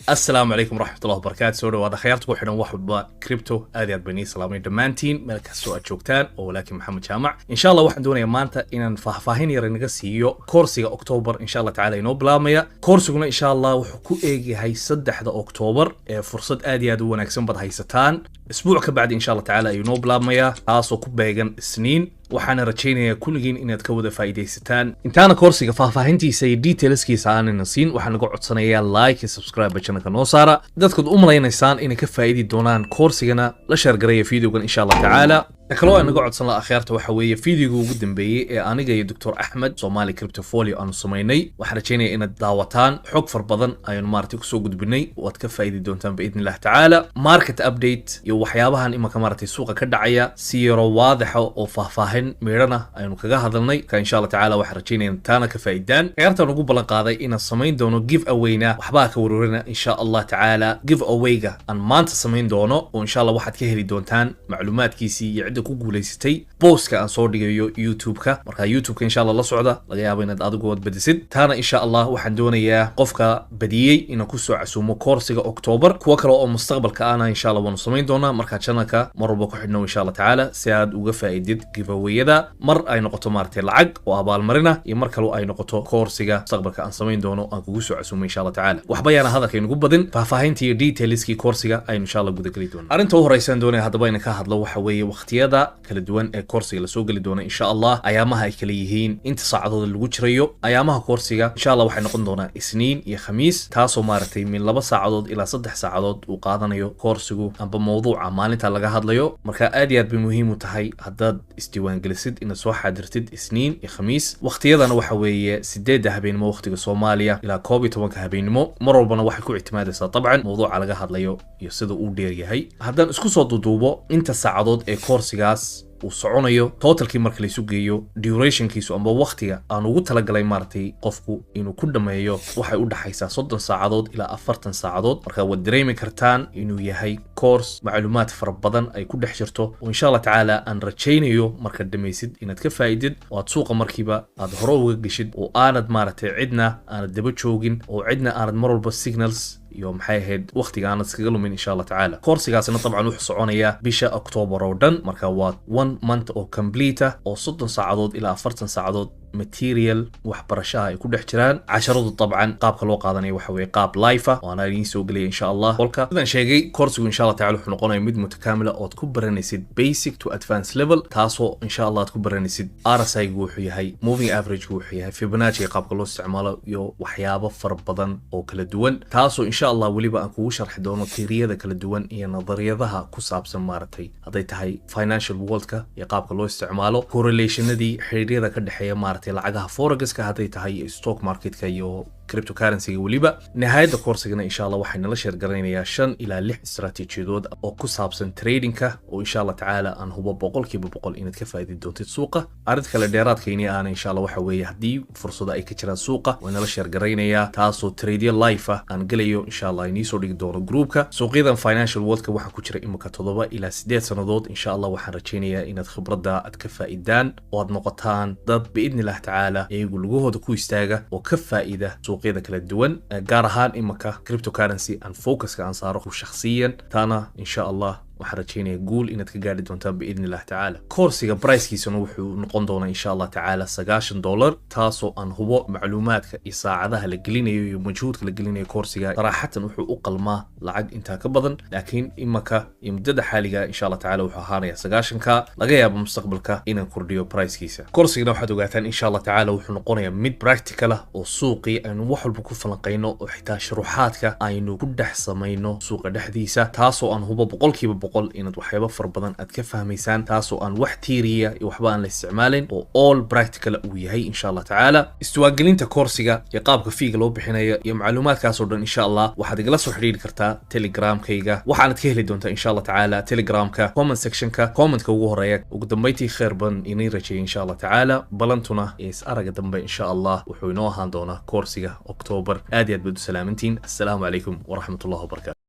السلام عليكم ورحمة الله وبركاته. سوري وهذا خيارتكم حنا واحد كريبتو آدي بني سلامين دمانتين ملك السوء جوكتان ولكن محمد جامع إن شاء الله واحد دوني مانتا إن فاهين يرنقسيو كورسيga أكتوبر إن شاء الله تعالى إنه بلاميا كورسنا إن شاء الله وحكو إيجي هاي صدح ذا أكتوبر فرصة آدي أدو ونكسن بد هاي ستان أسبوع كبعد إن شاء الله تعالى إنه بلاميا تاسو كوبيجن سنين waxaan rajaynayaa kulligiin inaad ka wada faa'iidaysataan intaana koorsiga faahfaahintiisa iyo detailskiisa aanan siin waxaan naga codsanayaa like iyo subscribe channelka noo saara dadku u maleynaysaan inay ka faa'iidi doonaan koorsigana la share gareeya videogan insha Allah taala kaloo aan naga codsan la akhirta waxa weeye videoga ugu dambeeyay ee aniga iyo Dr. Ahmed Somali Cryptofolio aan sameynay waxaan rajaynayaa inaad daawataan xog far badan ayaan maartay ku soo gudbinay oo aad ka faa'iidi doontaan باذن الله taala market update iyo waxyaabahan imaka maartay suuqa ka dhacaya si yaro waadax oo faahfaahin meerana aynu kaga hadalnay ka insha Allah taala waxaan rajaynayaa taana ka faa'iidaan qeyrtan ugu balan qaaday inaan sameyn doono give away-na waxba ka warwarina insha Allah taala give away-ga aan maanta sameyn doono oo insha Allah waxaad ka heli doontaan macluumaadkiisii iyo ku guuleysatay booska aan soo dhigayo YouTube-ka marka YouTube-ka insha Allah la socda laga yaabo inaad adigu wad badisid taana insha Allah waxaan doonayaa qofka badiyay inuu ku soo casuumo koorsiga October kuwa kale oo mustaqbalka ana insha Allah waan sameyn doonaa marka channelka mar walba ku xidhno insha Allah taala si aad uga faa'iidid giveaway-yada mar ay noqoto maartay lacag oo abaal marina iyo mar kale ay noqoto koorsiga mustaqbalka aan sameyn doono aan kugu soo casuumo insha Allah taala waxba yana hadalka inugu badin faahfaahintii detailskii koorsiga ay insha Allah guda gali doonaa arinta u horeysan doonay hadaba in ka hadlo waxa weeye waqtiyada kala duwan ee koorsiga la soo gali doona insha Allah ayaamaha ay kala yihiin inta saacadood lagu jirayo ayaamaha koorsiga insha Allah waxay noqon doonaa isniin iyo khamiis taasoo maartay min 2 saacadood ilaa 3 saacadood uu qaadanayo koorsigu amba mowduuca maalinta laga hadlayo marka aad iyo aad bay muhiim u tahay haddaad isdiiwaan gelisid inaad soo xaadirtid isniin iyo khamiis waqtiyadana waxa weeye 8 habeenimo waqtiga Soomaaliya ilaa 12 habeenimo mar walbana waxay ku ictimaadaysaa dabcan mowduuca laga hadlayo iyo sida uu dheer yahay haddaan isku soo duuduubo inta saacadood ee koorsigaas uu soconayo totalkii marka la isu geeyo durationkiisu amba waqtiga aan ugu talagalay maartay qofku inuu ku dhameeyo waxay u dhaxaysaa 30 saacadood ilaa 40 saacadood marka wad dareemi kartaan inuu yahay course macluumaad fara badan ay ku dhex jirto oo insha Allah taala aan rajaynayo marka dhamaysid inaad ka faa'iidid oo aad suuqa markiiba aad hore uga gashid oo aanad maartay cidna aanad daba joogin oo cidna aanad mar walba signals يوم حيهد وقت كانت سكجلو من إن شاء الله تعالى كورس جالسنا طبعا وحصونيا بشا أكتوبر ودن مركوات 1 month أو كمبليته أو 6 ساعات إلى 4 ساعات ماتيريال وحبرشاه يكون احتران عشرة طبعا قاب خلوق قادني وحوي قاب لايفه وانا ينسوق لي ان شاء الله ولك اذا شيء كورس ان شاء الله تعالى حنقونا مد متكامله او تكبرنيسيد بيسك تو ادفانس ليفل تاسو ان شاء الله تكبرنيسيد ار اس اي وحو يحي موفينج افريج وحو يحي فيبوناتشي قاب لو استعماله يو waxyaabo far badan oo kala duwan taasoo insha Allah waliba aan kugu sharxi doono tiiriyada kala duwan iyo nadariyadaha ku saabsan maartay haday tahay financial world-ka iyo qaabka loo isticmaalo correlationadii xiriirada ka dhaxeeya maartay lacagaha forex-ka haday tahay stock market-ka iyo cryptocurrency waliba nihayada koorsigana insha Allah waxay nala share gareynayaa 5 ilaa 6 istaraatiijiyadood oo ku saabsan trading-ka oo insha Allah taala aan hubo 100% inaad ka faa'iidi doontid suuqa arid kale dheeraadkayni aan insha Allah waxa weeye hadii fursado ay ka jiraan suuqa way nala share gareynayaa taasoo trade life aan galayo insha Allah inii soo dhigi doono groupka suuqyadan financial world-ka waxa ku jira imika 7 ilaa 8 sanadood insha Allah waxaan rajaynayaa inaad khibradda aad ka faa'iidaan oo aad noqotaan dad باذن الله taala iyagu lugahooda ku istaaga oo ka faa'iida suuqyada kala duwan gaar ahaan imaka cryptocurrency aan focus ka aan saaro shakhsiyan taana insha Allah waxaan rajaynayaa guul inaad ka gaari doontaan باذن الله taala koorsiga price-kiisuna wuxuu noqon doonaa insha Allah taala $90 taasoo aan hubo macluumaadka iyo saacadaha la gelinayo iyo majhuudka la gelinayo koorsiga صراحةً wuxuu u qalmaa lacag inta ka badan laakiin imaka muddada xaaliga insha Allah taala wuxuu ahaanayaa 90ka laga yaabo mustaqbalka inaan kordhiyo price-kiisa koorsigana waxaad ogaataan insha Allah taala wuxuu noqonayaa mid practical ah oo suuqii aynu wax walba ku falanqeyno oo xitaa shuruuxaadka aynu ku dhex sameeyno suuqa dhexdiisa taasoo aan hubo 100% inaad waxyaabo far badan aad ka fahmaysaan taasoo aan wax tiiriya iyo waxba aan la isticmaalin oo all practical uu yahay insha Allah taala istiwaagelinta koorsiga iyo qaabka fiiga loo bixinayo iyo macluumaadkaas oo dhan insha Allah waxaad igala soo xiriiri kartaa Telegram-kayga waxaanad ka heli doontaa insha Allah taala Telegram-ka comment section-ka comment-ka ugu horeeya ugu dambeyntii khayr badan inay rajay insha Allah taala balantuna is araga dambe insha Allah wuxuu inoo ahaan doonaa koorsiga October aad iyo aad bad salaamantiin assalamu alaykum wa rahmatullahi wa barakatuh